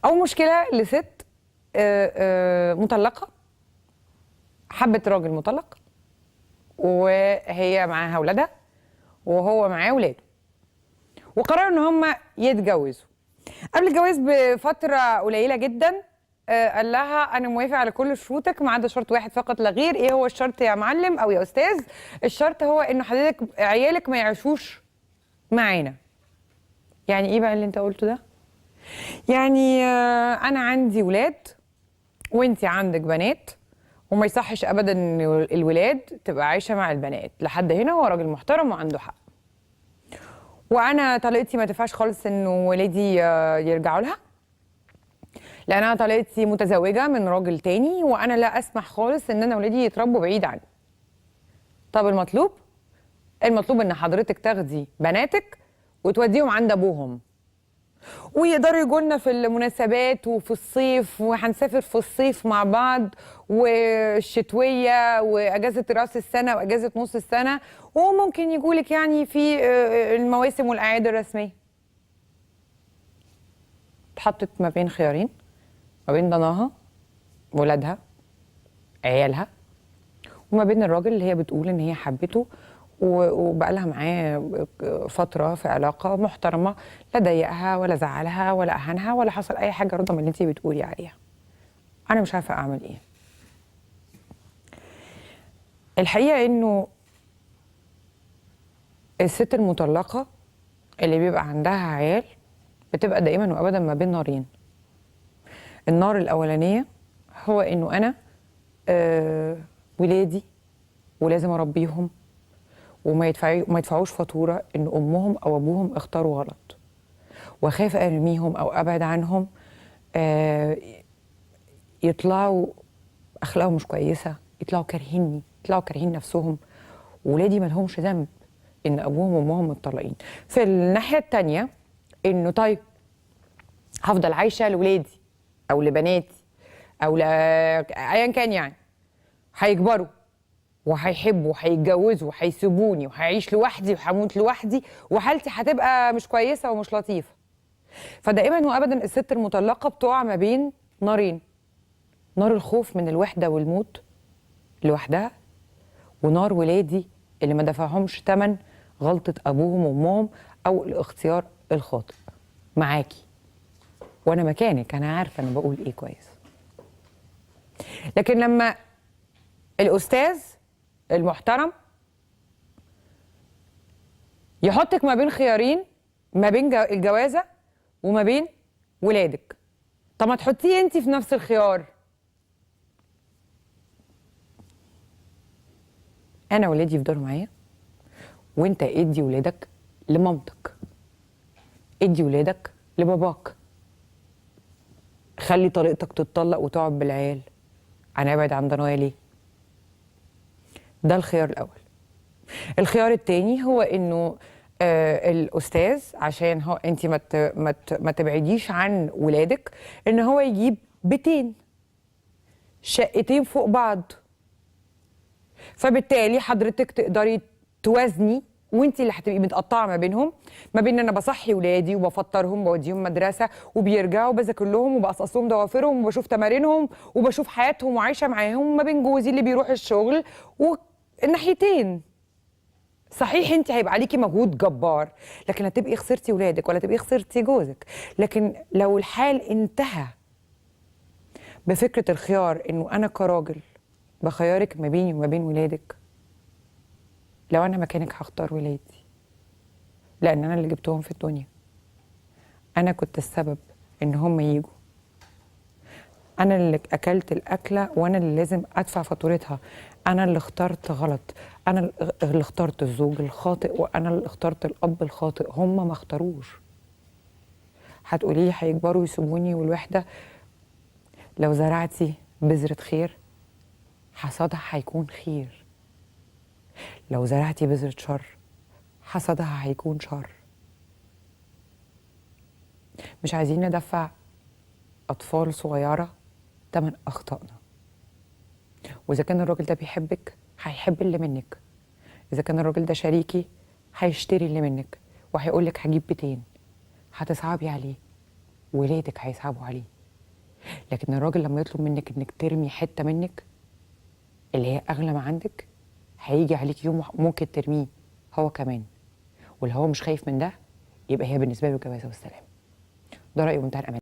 او مشكله لست مطلقه، حبت راجل مطلق وهي معاها اولادها وهو معاه اولاده، وقرروا ان هم يتجوزوا. قبل الجواز بفتره قليله جدا قال لها انا موافق على كل شروطك ما عدا شرط واحد فقط لا غير. ايه هو الشرط يا معلم او يا استاذ؟ الشرط هو انه حضرتك عيالك ما يعيشوش معانا. يعني ايه بقى اللي انت قلته ده؟ يعني انا عندي ولاد وانتي عندك بنات، وما يصحش ابدا ان الولاد تبقى عايشه مع البنات. لحد هنا هو راجل محترم وعنده حق. وانا طليقتي ما تنفعش خالص انه ولادي يرجعوا لها، لان انا طليقتي متزوجه من راجل تاني، وانا لا اسمح خالص ان انا ولادي يتربوا بعيد عني. طب المطلوب ان حضرتك تاخدي بناتك وتوديهم عند ابوهم، ويقدروا يجوا لنا في المناسبات وفي الصيف، وهنسافر في الصيف مع بعض والشتويه واجازه راس السنه واجازه نص السنه، وممكن يجوا لك يعني في المواسم والاعياد الرسميه. اتحطت ما بين خيارين، ما بين ضناها ولادها عيالها، وما بين الراجل اللي هي بتقول ان هي حبته وبقى لها معاه فتره في علاقه محترمه، لا ضايقها ولا زعلها ولا اهانها ولا حصل اي حاجه رضا من اللي انت بتقولي عليها. انا مش عارفه اعمل ايه. الحقيقه انه الست المطلقه اللي بيبقى عندها عيال بتبقى دائما وابدا ما بين نارين. النار الاولانيه هو انه انا ولادي ولازم اربيهم، وما يدفعوش فاتوره ان امهم او ابوهم اختاروا غلط، واخاف ارميهم او ابعد عنهم يطلعوا اخلاقهم مش كويسه، يطلعوا كارهيني، يطلعوا كارهين نفسهم. ولادي ما لهمش ذنب ان ابوهم وامهم متطلقين. في الناحيه الثانيه انه طيب هفضل عايشه لولادي او لبناتي او ايا كان، يعني هيكبروا وهيحبوا وهيتجوزوا وهيسيبوني وهعيش لوحدي وهموت لوحدي وحالتي هتبقى مش كويسه ومش لطيفه. فدائما وابدا الست المطلقه بتقع ما بين نارين، نار الخوف من الوحده والموت لوحدها، ونار ولادي اللي ما دفعهمش ثمن غلطه ابوهم وامهم او الاختيار الخاطئ. معاكي وانا مكانك، انا عارفه انا بقول ايه كويس. لكن لما الاستاذ المحترم يحطك ما بين خيارين، ما بين الجوازه وما بين ولادك، طب ما تحطيه انت في نفس الخيار. انا ولادي يفضلوا معايا، وانت ادي ولادك لمامتك، ادي ولادك لباباك، خلي طريقتك تتطلق وتقعد بالعيال. انا ابعد عن ضنايا ليه؟ ده الخيار الاول. الخيار الثاني هو انه الاستاذ عشان هو انت ما تبعديش عن ولادك، ان هو يجيب بيتين شقتين فوق بعض، فبالتالي حضرتك تقدري توازني، وانت اللي هتبقي متقطعه ما بينهم، ما بين ان انا بصحي ولادي وبفطرهم وبوديهم مدرسه وبيرجعوا بذاكر لهم وبقصقص لهم ضوافرهم وبشوف تمارينهم وبشوف حياتهم وعايشه معاهم، ما بين جوزي اللي بيروح الشغل، والناحيتين. صحيح انت هيبقى عليكي مجهود جبار، لكن هتبقي خسرتي ولادك ولا تبقي خسرتي جوزك. لكن لو الحال انتهى بفكره الخيار انه انا كراجل بخيارك ما بيني وما بين ولادك، لو انا مكانك هختار ولادي، لان انا اللي جبتهم في الدنيا، انا كنت السبب ان هم يجوا، انا اللي اكلت الاكله وانا اللي لازم ادفع فاتورتها، انا اللي اخترت غلط، انا اللي اخترت الزوج الخاطئ، وانا اللي اخترت الاب الخاطئ، هم ما اختاروش. هتقولي لي هيكبروا يسيبوني والوحده؟ لو زرعتي بذره خير حصادها هيكون خير، لو زرعتي بذره شر حصادها هيكون شر. مش عايزين ندفع أطفال صغيرة تمن أخطائنا. وإذا كان الراجل ده بيحبك هيحب اللي منك، إذا كان الراجل ده شريكي هيشتري اللي منك وهيقولك هجيب بيتين، هتصعبي عليه ولادك هيصعبوا عليه. لكن الراجل لما يطلب منك انك ترمي حته منك اللي هي اغلى ما عندك، هيجي عليك يوم ممكن ترميه هو كمان. واللي هو مش خايف من ده، يبقى هي بالنسبه له جوازه والسلام. ده رايي بمنتهى الامان.